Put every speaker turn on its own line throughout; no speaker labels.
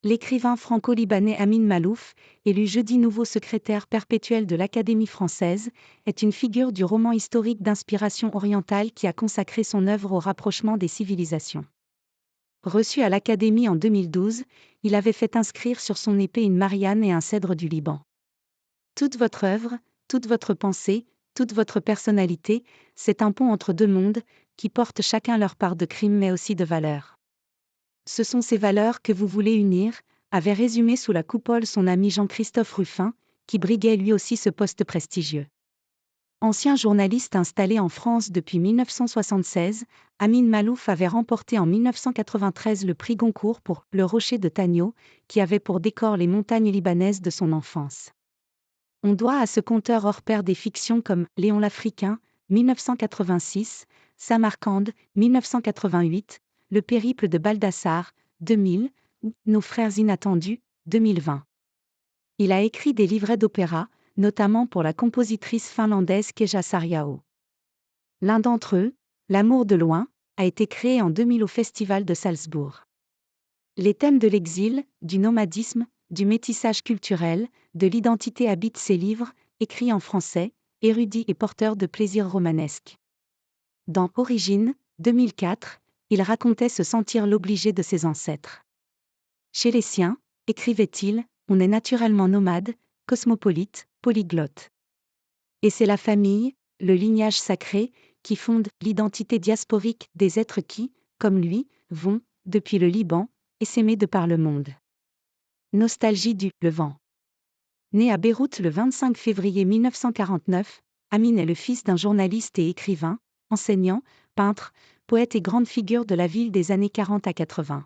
L'écrivain franco-libanais Amin Maalouf, élu jeudi nouveau secrétaire perpétuel de l'Académie française, est une figure du roman historique d'inspiration orientale qui a consacré son œuvre au rapprochement des civilisations. Reçu à l'Académie en 2012, il avait fait inscrire sur son épée une Marianne et un cèdre du Liban. Toute votre œuvre, toute votre pensée, toute votre personnalité, c'est un pont entre deux mondes, qui portent chacun leur part de crime mais aussi de valeurs. Ce sont ces valeurs que vous voulez unir, avait résumé sous la coupole son ami Jean-Christophe Ruffin, qui briguait lui aussi ce poste prestigieux. Ancien journaliste installé en France depuis 1976, Amin Maalouf avait remporté en 1993 le prix Goncourt pour Le Rocher de Tagno, qui avait pour décor les montagnes libanaises de son enfance. On doit à ce conteur hors pair des fictions comme Léon l'Africain, 1986, Samarcande, 1988, Le périple de Baldassare, 2000, ou Nos frères inattendus, 2020. Il a écrit des livrets d'opéra, notamment pour la compositrice finlandaise Keja Sarjao. L'un d'entre eux, L'amour de loin, a été créé en 2000 au Festival de Salzbourg. Les thèmes de l'exil, du nomadisme, du métissage culturel, de l'identité habitent ces livres, écrits en français, érudits et porteurs de plaisir romanesque. Dans Origine, 2004, il racontait se sentir l'obligé de ses ancêtres. Chez les siens, écrivait-il, on est naturellement nomade, cosmopolite, polyglotte. Et c'est la famille, le lignage sacré, qui fonde l'identité diasporique des êtres qui, comme lui, vont, depuis le Liban, et s'aimer de par le monde. Nostalgie du Levant. Né à Beyrouth le 25 février 1949, Amin est le fils d'un journaliste et écrivain, enseignant, peintre, poète et grande figure de la ville des années 40 à 80.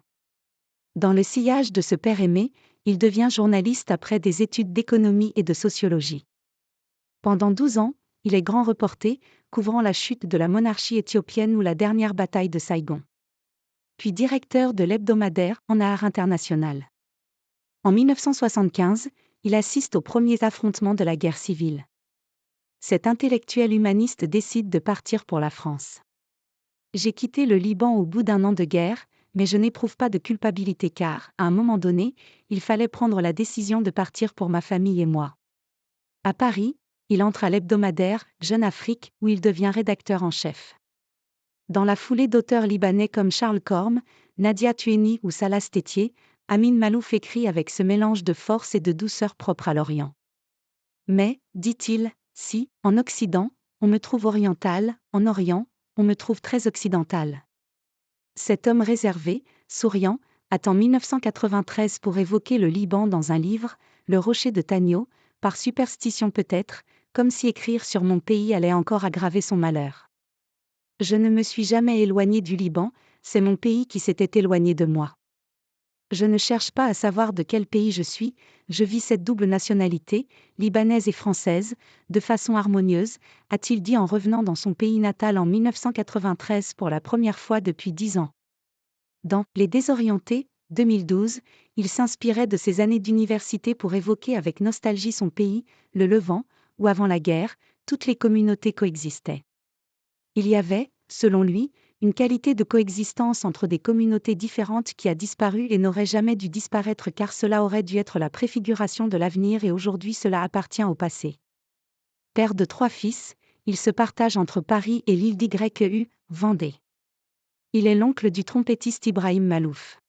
Dans le sillage de ce père aimé, il devient journaliste après des études d'économie et de sociologie. Pendant 12 ans, il est grand reporter, couvrant la chute de la monarchie éthiopienne ou la dernière bataille de Saïgon. Puis directeur de l'hebdomadaire En Art International. En 1975, il assiste aux premiers affrontements de la guerre civile. Cet intellectuel humaniste décide de partir pour la France. J'ai quitté le Liban au bout d'un an de guerre, mais je n'éprouve pas de culpabilité car, à un moment donné, il fallait prendre la décision de partir pour ma famille et moi. À Paris, il entre à l'hebdomadaire Jeune Afrique où il devient rédacteur en chef. Dans la foulée d'auteurs libanais comme Charles Corm, Nadia Tueni ou Salah Stétier, Amin Maalouf écrit avec ce mélange de force et de douceur propre à l'Orient. Mais, dit-il, si, en Occident, on me trouve oriental, en Orient, on me trouve très occidental. Cet homme réservé, souriant, attend 1993 pour évoquer le Liban dans un livre, Le Rocher de Tagno, par superstition peut-être, comme si écrire sur mon pays allait encore aggraver son malheur. Je ne me suis jamais éloigné du Liban, c'est mon pays qui s'était éloigné de moi. Je ne cherche pas à savoir de quel pays je suis, je vis cette double nationalité, libanaise et française, de façon harmonieuse, a-t-il dit en revenant dans son pays natal en 1993 pour la première fois depuis 10 ans. Dans Les Désorientés, 2012, il s'inspirait de ses années d'université pour évoquer avec nostalgie son pays, le Levant, où avant la guerre, toutes les communautés coexistaient. Il y avait, selon lui, une qualité de coexistence entre des communautés différentes qui a disparu et n'aurait jamais dû disparaître car cela aurait dû être la préfiguration de l'avenir et aujourd'hui cela appartient au passé. Père de 3 fils, il se partage entre Paris et l'île d'Yu, Vendée. Il est l'oncle du trompettiste Ibrahim Maalouf.